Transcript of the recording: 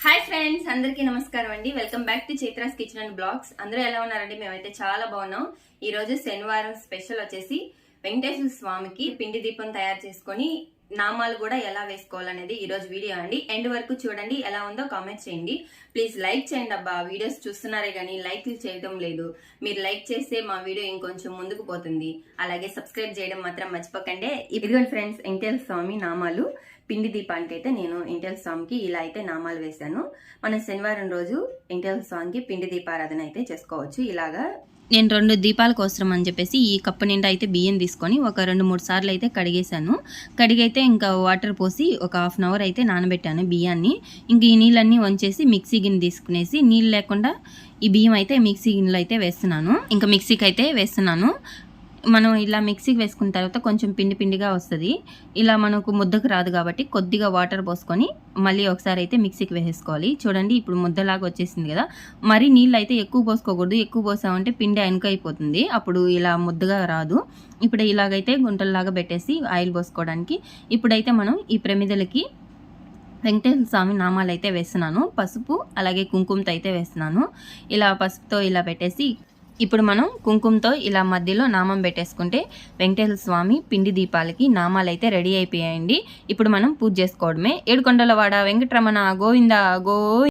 Hi friends, అందరికీ నమస్కారం అండి. Welcome back to Chaitra's Kitchen and Blogs. అందరూ ఎలా ఉన్నారండి? మేమైతే చాలా బాగున్నాం. ఈ రోజు శనివారం స్పెషల్ వచ్చేసి వెంకటేశ్వర స్వామికి పిండి దీపం తయారు చేసుకొని నామాలు కూడా ఎలా వేసుకోవాలనేది ఈ రోజు వీడియో అండి. ఎండ్ వరకు చూడండి, ఎలా ఉందో కామెంట్ చేయండి. ప్లీజ్ లైక్ చేయండి అబ్బా. వీడియోస్ చూస్తున్నారే కానీ లైక్లు చేయడం లేదు. మీరు లైక్ చేస్తే మా వీడియో ఇంకొంచెం ముందుకు పోతుంది. అలాగే సబ్స్క్రైబ్ చేయడం మాత్రం మర్చిపోకండి. ఇదిగోండి ఫ్రెండ్స్, వెంకటేశ్వర స్వామి నామాలు. పిండి దీపానికి అయితే నేను వెంకటేశ్వర స్వామికి ఇలా అయితే నామాలు వేశాను. మనం శనివారం రోజు వెంకటేశ్వర స్వామికి పిండి దీపారాధన అయితే చేసుకోవచ్చు. ఇలాగా నేను 2 దీపాల కోసం అని చెప్పేసి ఈ కప్పు నిండా అయితే బియ్యం తీసుకొని ఒక 2-3 సార్లు అయితే కడిగేశాను. కడిగైతే ఇంకా వాటర్ పోసి ఒక హాఫ్ అన్ అవర్ అయితే నానబెట్టాను బియ్యాన్ని. ఇంక ఈ నీళ్ళన్నీ వంచేసి మిక్సీ గిన్నె తీసుకునేసి నీళ్ళు లేకుండా ఈ బియ్యం అయితే మిక్సీ గిన్నెలో అయితే వేస్తున్నాను. ఇంకా మిక్సీకి అయితే వేస్తున్నాను. మనం ఇలా మిక్సీకి వేసుకున్న తర్వాత కొంచెం పిండి పిండిగా వస్తుంది. ఇలా మనకు ముద్దకు రాదు కాబట్టి కొద్దిగా వాటర్ పోసుకొని మళ్ళీ ఒకసారి అయితే మిక్సీకి వేసేసుకోవాలి. చూడండి, ఇప్పుడు ముద్దలాగా వచ్చేసింది కదా. మరి నీళ్ళు అయితే ఎక్కువ పోసుకోకూడదు. ఎక్కువ పోసామంటే పిండి అయిపోతుంది. అప్పుడు ఇలా ముద్దగా రాదు. ఇప్పుడు ఇలాగైతే గుంటల్లాగా పెట్టేసి ఆయిల్ పోసుకోవడానికి ఇప్పుడైతే మనం ఈ ప్రమిదలకి వెంకటేశ్వర స్వామి నామాలు అయితే వేస్తున్నాను. పసుపు అలాగే కుంకుమతో అయితే వేస్తున్నాను. ఇలా పసుపుతో ఇలా పెట్టేసి ఇప్పుడు మనం కుంకుమతో ఇలా మధ్యలో నామం పెట్టేసుకుంటే వెంకటేశ్వర స్వామి పిండి దీపాలకి నామాలు అయితే రెడీ అయిపోయాయండి. ఇప్పుడు మనం పూజ చేసుకోవడమే. ఏడుకొండలవాడ వెంకటరమణ గోవింద గో